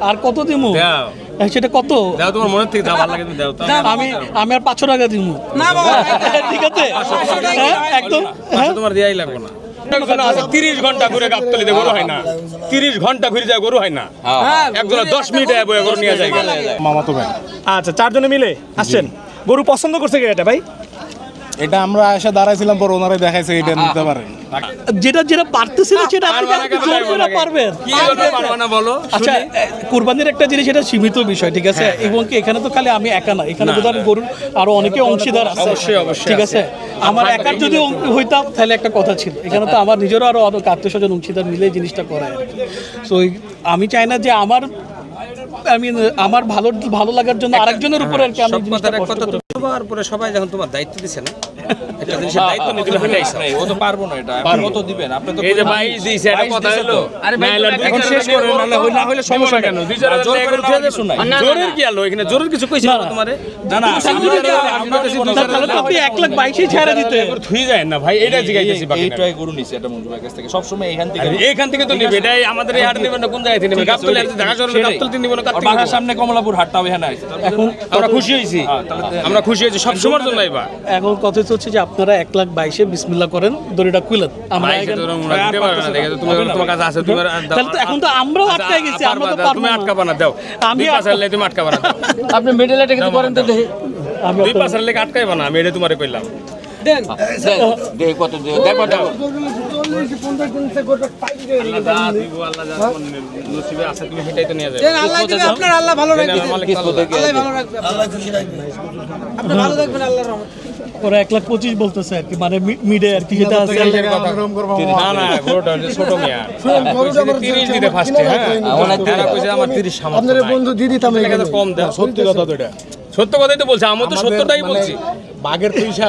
আর কত দিমু সেটা কত দাও তোমার মনে থেকে যা ভালো লাগে তুমি দাও আমি আর 500 টাকা দিমু না বাবা ঠিক আছে একদম তোমার দেয়াই লাগবে না 30 ঘন্টা ঘুরে গাবতলিতে গরু হয় না 30 ঘন্টা ঘুরে যায় গরু হয় না একজন 10 মিনিটে বয়ে গরু নিয়ে যায় মামা তো ভাই আচ্ছা চারজনে মিলে আসছেন গরু পছন্দ করছে কি এটা ভাই এটা আমরা এসে দাঁড়াইছিলাম পর ওনারে দেখাইছে এটা নিতে পারেন যেটা পারতেছে না সেটা আপনি জোর করে পারবেন কি করবে পারবে না বলো আচ্ছা কুরবানির একটা জিনিস এটা সীমিত বিষয় ঠিক আছে এবং কি এখানে তো খালি আমি একা না এখানে বোধহয় গরুর আরো অনেকে অংশীদার আছে অবশ্যই ঠিক আছে আমার একার যদি হইতাম তাহলে একটা কথা ছিল এখানে তো আমার নিজেরও আরো আত্মীয় স্বজন অংশীদার মিলে জিনিসটা করায় আর কি সো আমি চাই না যে আমার ভালো লাগার জন্য আরেকজনের উপরে আর কি আমি জিনিসটা কষ্ট করব সবার পরে সবাই যখন তোমার দায়িত্ব দিছে না একটা জিনিসের দায়িত্ব নিতে হইছে ও তো পারবো না এটা আপনি কত দিবেন আপনি তো এই যে 22 দিছে এটা কথা হলো আরে মাইলার এখন শেষ করে না হইলে সমস্যা কেন দুই চার জোর করে উঠে যে শুনাই জোরের কি আলো এখানে জোরের কিছু কইছে না তোমারে না আমরা তো তাহলে তো আপনি 1,22,000 ছেড়ে দিতে থুই যায় না ভাই এটা জিগাইতেছি বাকি এইটাই গরু নিছে এটা মঞ্জু ভাই কাছ থেকে সব সময় এখান থেকে তো নিবে এটাই আমাদের এই হাট নেবেন না কোন জায়গা থেকে নেবে গাবতলী ঢাকা শহরে গাবতলী নিব না বাসার সামনে কমলাপুর হাটটাও এখানে আছে এখন আমরা খুশি হইছি সব সময়ের জন্য আইবা এখন কথা হচ্ছে যে আপনারা 1,22,000 বিসমিল্লাহ করেন দড়িটা খুলেন আমরা তোমার কাছে আছে তুমি তাহলে তো এখন তো আমরাও আটকে গেছি আমরা তো পারবো তুমি আটকাবা না দাও আমি পাশালে তুমি আটকাবা না আপনি মিডল এটা কিছু করেন তো দেখি দুই পাশালে আটকাইবা না আমি এটা তোমারে কইলাম দেন দেখ কত দেখো দাও নসিবে আছে তুমি সেটাই তো নিয়ে যাবে দেন আল্লাহ দিবে আপনার আল্লাহ ভালো রাখবে আল্লাহ ভালো রাখবে আল্লাহ খুশি রাখবে আপনি ভালো থাকবেন আল্লাহর রহমতে ওরা 1,25,000 বলতেছে আর কি মানে মিডে আর কি যেটা আছে না না গরুটা ছোট মিয়া 30 দিতে ফার্স্টে হ্যাঁ তারা কইছে আমার 30 সামর্থ্য আপনার বন্ধু দিদি তামে কম দাও সত্যি কথা তো এটা সত্য কথাই তো বলছে আমি তো সত্যটাই বলছি বাঘের পয়সা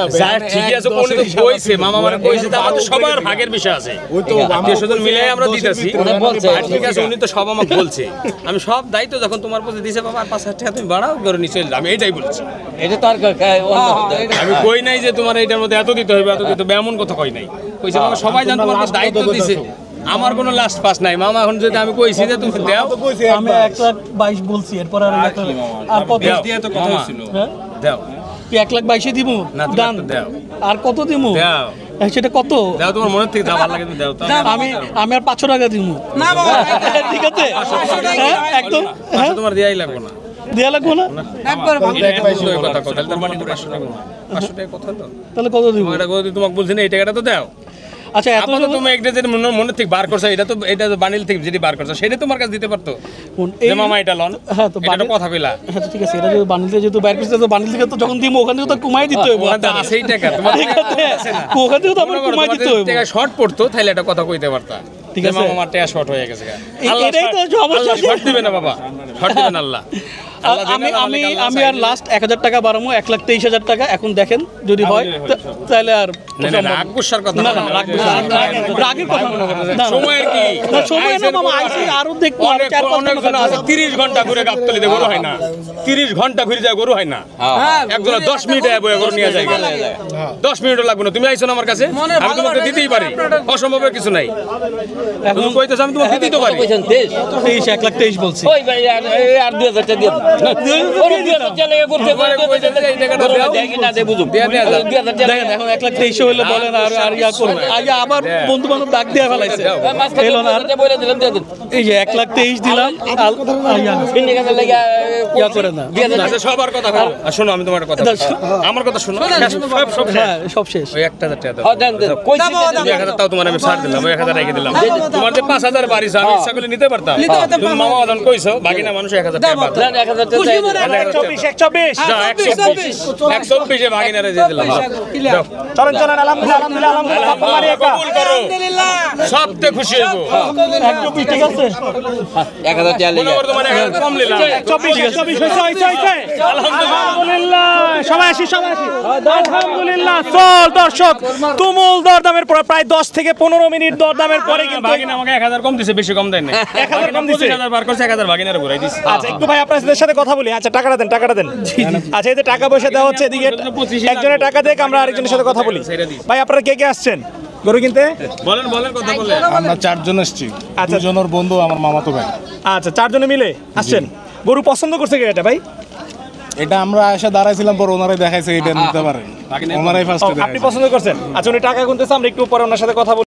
ঠিকই আছে কোন তো কইছে মামা মানে কইছে যে আমাদের সবার ভাগের বিষয় আছে ওই তো আত্মীয় স্বজন মিলে আমরা দিতেছি ঠিক আছে উনি তো সব আমাকে বলছে আমি সব দায়িত্ব যখন তোমার প্রতি দিছে বাবা আর 5,000 টাকা তুমি বাড়াও করে নিয়ে চলে আমি এটাই বলছি এটা তো আর আমি কই নাই যে তোমার এইটার মধ্যে এত দিতে হবে এত দিতে হবে এমন কথা কই নাই কইছে বাবা সবাই জান তোমার দায়িত্ব দিছে আমার কোনো লাস্ট পাস নাই মামা এখন যদি আমি কইছি যে তুমি দাও আমি 1,22,000 বলছি এরপর আর কত দিয়ে তো কথা ছিল দাও কি 1,22,000 দিমু দান দাও আর কত দিমু দাও সেটা কত দাও তোমার মনে থেকে যা ভালো লাগে তুমি দাও আমি আর 500 টাকা দিমু না বাবা ঠিক আছে একদম তোমার দেয়াই লাগবে না দেয়া লাগবে না একবার ভালো কথা কথা তার মানে 500 টাকা 500 টাকা কথা তো তাহলে কত দিমু এটা কত তোমাকে বলছি না এই টাকাটা তো দাও আচ্ছা এত তুমি একটা যে মনে থেকে বার করছো এটা তো বানিল থেকে যেটি বার করছো সেটা তোমার কাছে দিতে পারতো যে মামা এটা লন হ্যাঁ তো এটা কথা কইলা হ্যাঁ ঠিক আছে এটা যদি বানিল যেহেতু বাইর করতে তো বানিল থেকে তো যখন দিমু ওখান থেকে তো কমাই দিতে হবে ওখানে আছেই টাকা তোমার ওখান থেকে তো আমরা কমাই দিতে হবে টাকা শর্ট পড়তো তাহলে এটা কথা কইতে পারতা ঠিক আছে মামা আমার টাকা শর্ট হয়ে গেছে এটাই তো সমস্যা শর্ট দিবে না বাবা শর্ট দিবেন আল্লাহ আমি আর লাস্ট 1,000 টাকা বাড়াবো 1,23,000 টাকা এখন দেখেন যদি হয় তাহলে আর রাগ গুসার কথা না রাগের কথা না সময় কি না সময় না মামা আইসি আরো দেখবো আর 4-5 আছে 30 ঘন্টা ঘুরে গাবতলিতে গরু হয় না 30 ঘন্টা ঘুরে যায় গরু হয় না একজন 10 মিনিটে বয়ে গরু নিয়ে যায় 10 মিনিটও লাগবে না তুমি আইছো না আমার কাছে আমি তোমাকে দিতেই পারি অসম্ভবের কিছু নাই এখন কইতেছ আমি তোমাকে দিতেই তো পারি 1,23,000 বলছি ওই ভাই আর 2,000 টাকা দিয়ে চলে করতে পারে এই টাকাটা দেখি না দে বুঝুক দেখেন এখন 1,23,000 হইলে বলেন আর ইয়া করবে আগে আবার বন্ধু বান্ধব ডাক দিয়ে ফেলাইছে এলো না বলে দিলাম দিয়ে দিন এই যে 1,23,000 দিলাম ফিনি কাছে লাগা ইয়া করে না আচ্ছা সবার কথা শোনো আমি তোমার কথা আমার কথা শোনো সব শেষ ওই 1,000 টাকা দাও হ্যাঁ দেন দেন কইছি 1,000 তাও তোমার আমি ছাড় দিলাম ওই 1,000 রেখে দিলাম তোমার যে 5,000 বাড়ি আমি ইচ্ছা করলে নিতে পারতাম তুমি মামা আদন কইছো বাকিনা মানুষ 1,000 টাকা বাদ দেন 1,000 টাকা 124 এ বাকিনারে দিয়ে দিলাম চলেন আলহামদুলিল্লাহ কবুল করো সবতে খুশি হইব 124 ঠিক আছে 1,000 টাকা লেগে তোমার 1,000 কম নিলাম 24 হইছে আলহামদুলিল্লাহ সবাই আসি আলহামদুলিল্লাহ চল দর্শক তুমুল দরদামের পর প্রায় 10 থেকে 15 মিনিট দরদামের পরে কিন্তু বাকিনা আমাকে 1,000 কম দিছে বেশি কম দেয় না 1,000 কম দিছে 1,000 বার করছে 1,000 বাকিনারে ঘুরাই দিছে আচ্ছা একটু ভাই আপনাদের সাথে কথা বলি আচ্ছা টাকাটা দেন আচ্ছা এই যে টাকা পয়সা দেওয়া হচ্ছে এদিকে একজনের টাকা দেখ আমরা আরেকজনের সাথে কথা বলি ভাই আপনারা কে আসছেন গরু কিনতে? বলেন কথা বলেন। আমরা 4 জন এসেছি, আচ্ছা। 2 জনের বন্ধু আমার মামাতো ভাই। আচ্ছা, 4 জনে মিলে আসছেন। গরু পছন্দ করছে কে এটা ভাই? এটা আমরা এসে দাঁড়াইছিলাম, পর ওনারাই দেখাইছে এটা নিতে পারেন, ওনারাই ফার্স্টে আপনি পছন্দ করছেন? আচ্ছা, উনি টাকা গুনতেছে, আমরা একটু পরে ওনার সাথে কথা বলি।